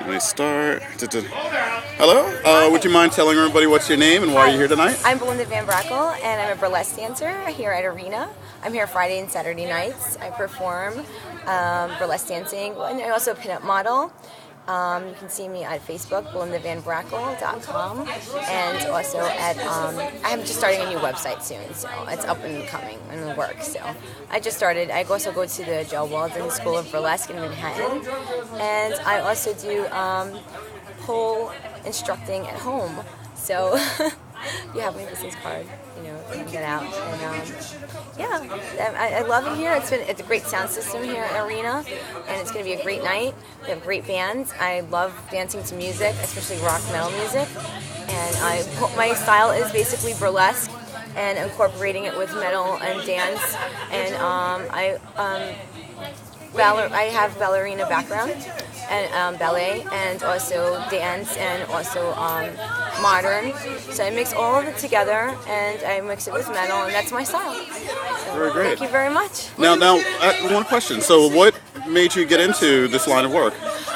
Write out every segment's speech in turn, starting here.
Let me start. Hello. Would you mind telling everybody what's your name and why you're here tonight? I'm Belinda Van Brackle, and I'm a burlesque dancer here at Arena. I'm here Friday and Saturday nights. I perform burlesque dancing, and I'm also a pinup model. You can see me at Facebook, belindavanbrackle.com, and also at, I'm just starting a new website soon, so it's up and coming and in the works. So I just started. I also go to the Joe Walden School of Burlesque in Manhattan, and I also do pole instructing at home. So if you have my business card, you can get out. And I love it here. It's a great sound system here at Arena, and it's going to be a great night. We have great bands. I love dancing to music, especially rock metal music. And my style is basically burlesque and incorporating it with metal and dance. And I have ballerina background and ballet, and also dance, and also modern. So I mix all of it together, and I mix it with metal, and that's my style. So very great. Thank you very much. Now, one question. So, what made you get into this line of work?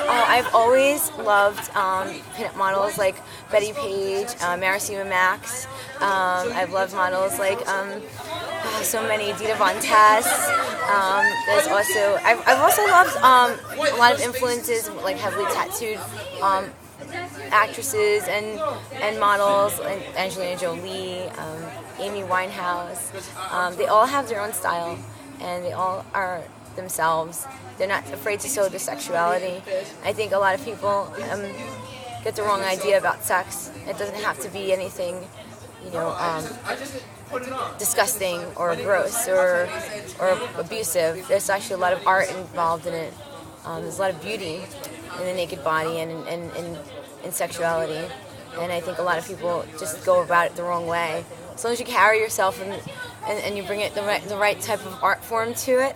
I've always loved pinup models like Betty Page, Maricela Max. I've loved models like so many, Dita Von Tess. There's also I've also loved a lot of influences, like heavily tattooed actresses and models, like Angelina Jolie, Amy Winehouse. They all have their own style, and they all are themselves. They're not afraid to show their sexuality. I think a lot of people get the wrong idea about sex. It doesn't have to be anything, disgusting or gross or abusive. There's actually a lot of art involved in it. There's a lot of beauty in the naked body and in sexuality. And I think a lot of people just go about it the wrong way. As long as you carry yourself and you bring it the right type of art form to it,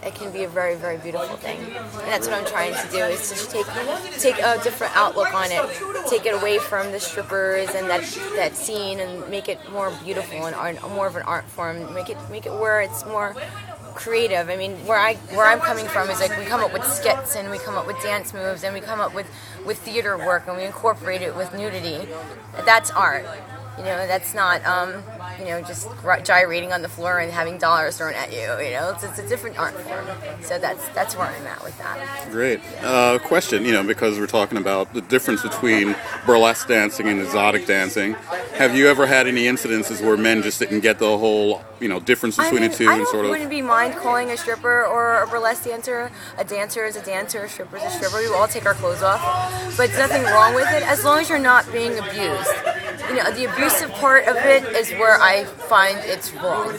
it can be a very, very beautiful thing. And that's what I'm trying to do, is just take a different outlook on it, take it away from the strippers and that scene, and make it more beautiful and more of an art form. Make it where it's more creative. I mean, where I'm coming from is like we come up with skits, and we come up with dance moves, and we come up with theater work, and we incorporate it with nudity. That's art. That's not just gyrating on the floor and having dollars thrown at you. It's a different art form. So that's where I'm at with that. Great. Question, because we're talking about the difference between burlesque dancing and exotic dancing. Have you ever had any incidences where men just didn't get the whole, difference between the two? I wouldn't be mind calling a stripper or a burlesque dancer. A dancer is a dancer, a stripper is a stripper. We all take our clothes off. But there's nothing wrong with it as long as you're not being abused. The abusive part of it is where I find it's wrong.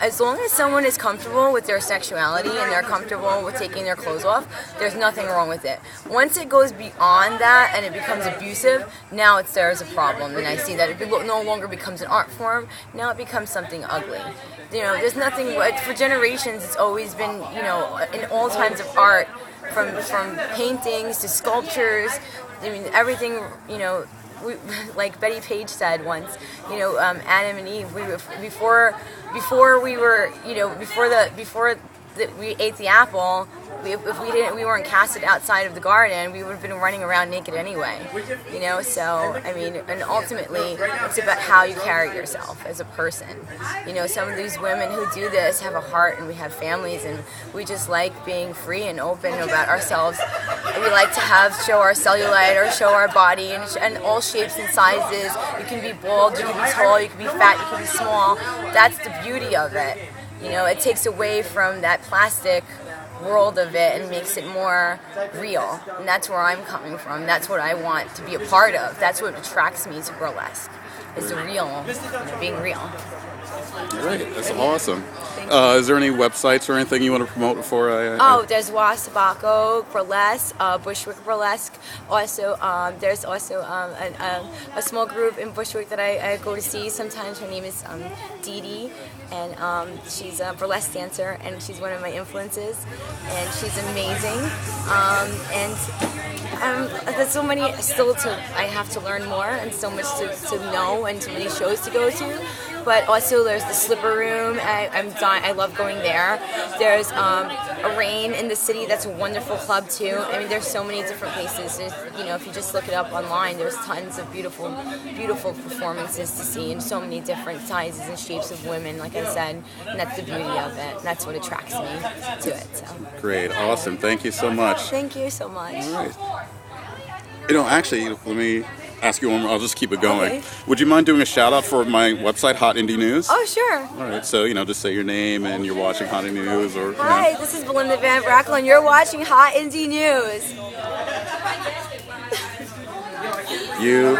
As long as someone is comfortable with their sexuality and they're comfortable with taking their clothes off, there's nothing wrong with it. Once it goes beyond that and it becomes abusive, now there's a problem. And I see that it no longer becomes an art form. Now it becomes something ugly. There's nothing, for generations it's always been, in all kinds of art, from paintings to sculptures, everything, like Betty Page said once, Adam and Eve, before we ate the apple, if we weren't casted outside of the garden, we would have been running around naked anyway. So and ultimately it's about how you carry yourself as a person. Some of these women who do this have a heart, and we have families, and we just like being free and open about ourselves. We like to show our cellulite or show our body, and all shapes and sizes. You can be bald, you can be tall, you can be fat, you can be small. That's the beauty of it. It takes away from that plastic world of it and makes it more real. And that's where I'm coming from. That's what I want to be a part of. That's what attracts me to burlesque, is the real, being real. Great, that's awesome. Is there any websites or anything you want to promote before there's Wasabako Burlesque, Bushwick Burlesque. Also, there's also a small group in Bushwick that I go to see sometimes. Her name is Dee Dee, and she's a burlesque dancer, and she's one of my influences, and she's amazing. There's so many still I have to learn more, and so much to know, and so many shows to go to. But also there's the Slipper Room. I love going there. There's a Rain in the city. That's a wonderful club too. I mean, there's so many different places. If you just look it up online, there's tons of beautiful performances to see, and so many different sizes and shapes of women. Like I said, and that's the beauty of it. And that's what attracts me to it. So. Great, awesome. Thank you so much. Thank you so much. All right. Actually, let me ask you one more. I'll just keep it going. Okay. Would you mind doing a shout out for my website, Hot Indie News? Oh, sure. All right. So, just say your name and you're watching Hot Indie News, or. Hi, this is Belinda Van Brackle, and you're watching Hot Indie News. You